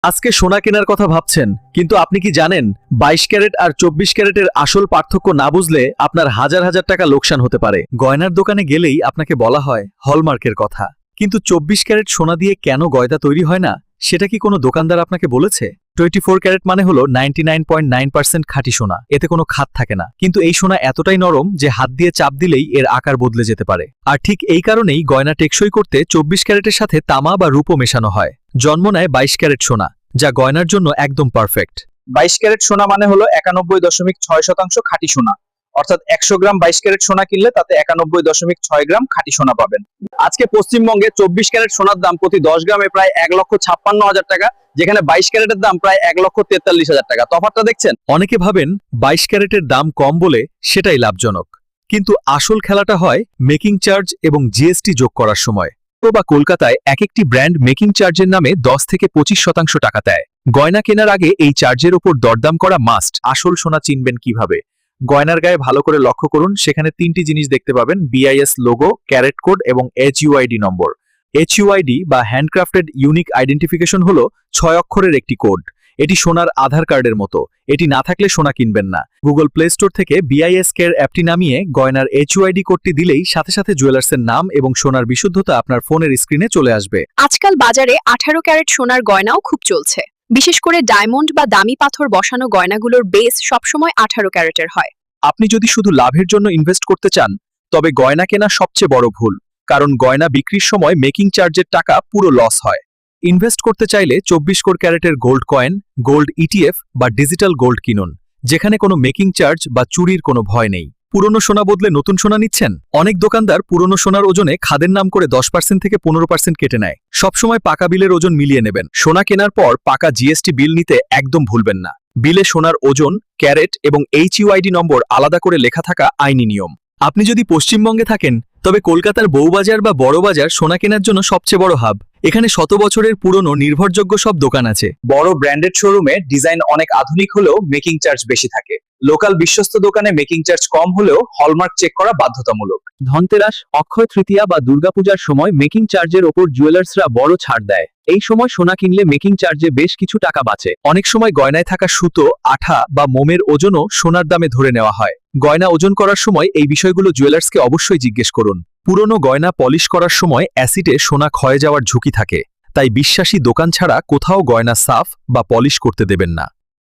আজকে সোনা কেনার কথা ভাবছেন, কিন্তু আপনি কি জানেন 22 ক্যারেট আর 24 ক্যারেটের আসল পার্থক্য না বুঝলে আপনার হাজার হাজার টাকা লোকসান হতে পারে। গয়নার দোকানে গেলেই আপনাকে বলা হয় হলমার্কের কথা, কিন্তু 24 ক্যারেট সোনা দিয়ে কেন গয়না তৈরি হয় না সেটা কি কোনো দোকানদার আপনাকে বলেছে? 24 ক্যারেট মানে হলো 99.9% খাঁটি সোনা, এতে কোনো খাত থাকে না। কিন্তু এই সোনা এতটাই নরম যে হাত দিয়ে চাপ দিলেই এর আকার বদলে যেতে পারে। আর ঠিক এই কারণেই গয়না টেকসই করতে 24 ক্যারেটের সাথে তামা বা রূপো মেশানো হয়। জন্ম নেয় 22 ক্যারেট সোনা, যা গয়নার জন্য একদম পারফেক্ট। 22 ক্যারেট সোনা মানে হলো 91.6% খাঁটি সোনা, অর্থাৎ 100 গ্রাম 22 ক্যারেট সোনা কিনলে তাতে 91.6 গ্রাম খাঁটি সোনা পাবেন। আজকে পশ্চিমবঙ্গে 24 ক্যারেট সোনার দাম প্রতি 10 গ্রামে প্রায় 1,56,000 টাকা, যেখানে 22 ক্যারেটের দাম প্রায় 1,43,000 টাকা। তফাৎটা দেখছেন? অনেকে ভাবেন 22 ক্যারেটের দাম কম বলে সেটাই লাভজনক, কিন্তু আসল খেলাটা হয় মেকিং চার্জ এবং জিএসটি যোগ করার সময়। বা কলকাতায় এক একটি ব্র্যান্ড মেকিং চার্জের নামে 10 থেকে 25% টাকা দেয়। গয়না কেনার আগে এই চার্জের ওপর দরদাম করা মাস্ট। আসল সোনা চিনবেন কিভাবে? গয়নার গায়ে ভালো করে লক্ষ্য করুন, সেখানে তিনটি জিনিস দেখতে পাবেন: বিআইএস লোগো, ক্যারেট কোড এবং এইচইউআইডি নম্বর। এইচইউআইডি বা হ্যান্ডক্রাফটেড ইউনিক আইডেন্টিফিকেশন হলো 6 অক্ষরের একটি কোড। এটি সোনার আধার কার্ডের মতো, এটি না থাকলে সোনা কিনবেন না। গুগল প্লে স্টোর থেকে বিআইএস কেয়ার অ্যাপটি নামিয়ে গয়নার এইচইউআইডি কোডটি দিলেই সাথে সাথে জুয়েলার্সের নাম এবং সোনার বিশুদ্ধতা আপনার ফোনের স্ক্রিনে চলে আসবে। আজকাল বাজারে 18 ক্যারেট সোনার গয়নাও খুব চলছে। বিশেষ করে ডায়মন্ড বা দামি পাথর বসানো গয়নাগুলোর বেস সবসময় 18 ক্যারেটের হয়। আপনি যদি শুধু লাভের জন্য ইনভেস্ট করতে চান, তবে গয়না কেনা সবচেয়ে বড় ভুল, কারণ গয়না বিক্রির সময় মেকিং চার্জের টাকা পুরো লস হয়। ইনভেস্ট করতে চাইলে 24 ক্যারেটের গোল্ড কয়েন, গোল্ড ইটিএফ বা ডিজিটাল গোল্ড কিনুন, যেখানে কোনো মেকিং চার্জ বা চুরির কোনো ভয় নেই। পুরনো সোনা বদলে নতুন সোনা নিচ্ছেন? অনেক দোকানদার পুরনো সোনার ওজনে খাদের নাম করে 10% থেকে 15% কেটে নেয়। সবসময় পাকা বিলের ওজন মিলিয়ে নেবেন। সোনা কেনার পর পাকা জিএসটি বিল নিতে একদম ভুলবেন না। বিলে সোনার ওজন, ক্যারেট এবং এইচইউআইডি নম্বর আলাদা করে লেখা থাকা আইনি নিয়ম। আপনি যদি পশ্চিমবঙ্গে থাকেন, তবে কলকাতার বউবাজার বা বড়বাজার সোনা কেনার জন্য সবচেয়ে বড় হাব। এখানে শত বছরের পুরনো নির্ভরযোগ্য সব দোকান আছে। বড় ব্র্যান্ডেড শোরুমে ডিজাইন অনেক আধুনিক হলেও মেকিং চার্জ বেশি থাকে। লোকাল বিশ্বস্ত দোকানে মেকিং চার্জ কম হলেও হলমার্ক চেক করা বাধ্যতামূলক। ধনতেরাস, অক্ষয় তৃতীয়া বা দুর্গাপূজার সময় মেকিং চার্জের ওপর জুয়েলার্সরা বড় ছাড় দেয়। এই সময় সোনা কিনলে মেকিং চার্জে বেশ কিছু টাকা বাঁচে। অনেক সময় গয়নায় থাকা সুতো, আঠা বা মোমের ওজনও সোনার দামে ধরে নেওয়া হয়। গয়না ওজন করার সময় এই বিষয়গুলো জুয়েলার্সকে অবশ্যই জিজ্ঞেস করুন। পুরনো গয়না পলিশ করার সময় অ্যাসিডে সোনা ক্ষয়ে যাওয়ার ঝুঁকি থাকে, তাই বিশ্বাসী দোকান ছাড়া কোথাও গয়না সাফ বা পলিশ করতে দেবেন না।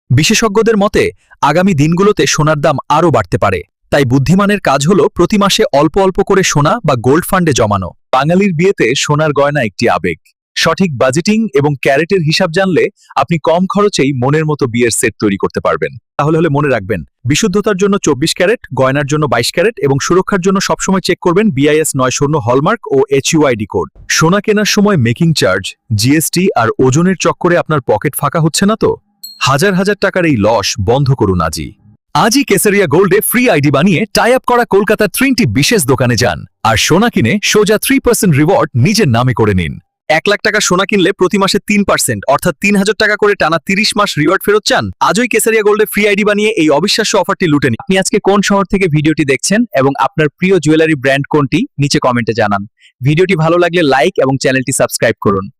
বিশেষজ্ঞদের মতে আগামী দিনগুলোতে সোনার দাম আরও বাড়তে পারে, তাই বুদ্ধিমানের কাজ হলো প্রতি মাসে অল্প অল্প করে সোনা বা গোল্ড ফান্ডে জমানো। বাঙালির বিয়েতে সোনার গয়না একটি আবেগ। সঠিক বাজেটিং এবং ক্যারেটের হিসাব জানলে আপনি কম খরচেই মনের মতো বিয়ের সেট তৈরি করতে পারবেন। তাহলে মনে রাখবেন, বিশুদ্ধতার জন্য 24 ক্যারেট, গয়নার জন্য 22 ক্যারেট এবং সুরক্ষার জন্য সবসময় চেক করবেন বিআইএস 900 হলমার্ক ও এইচইউআইডি কোড। সোনা কেনার সময় মেকিং চার্জ, জিএসটি আর ওজনের চক্করে আপনার পকেট ফাঁকা হচ্ছে না তো? হাজার হাজার টাকার এই লস বন্ধ করুন আজই কেসারিয়া গোল্ডে ফ্রি আইডি বানিয়ে টাই আপ করা কলকাতার 3টি বিশেষ দোকানে যান আর সোনা কিনে সোজা 3% রিওয়ার্ড নিজের নামে করে নিন। 1 লাখ টাকা সোনা কিনলে প্রতি মাসে 3% অর্থাৎ 3000 টাকা করে টানা 30 মাস রিওয়ার্ড ফেরত চান? আজই কেসারিয়া গোল্ডে ফ্রি আইডি বানিয়ে এই অবিশ্বাস্য অফারটি লুটে নিন। আপনি আজকে কোন শহর থেকে ভিডিওটি দেখছেন এবং আপনার প্রিয় জুয়েলারি ব্র্যান্ড কোনটি নিচে কমেন্টে জানান। ভিডিওটি ভালো লাগলে লাইক এবং চ্যানেলটি সাবস্ক্রাইব করুন।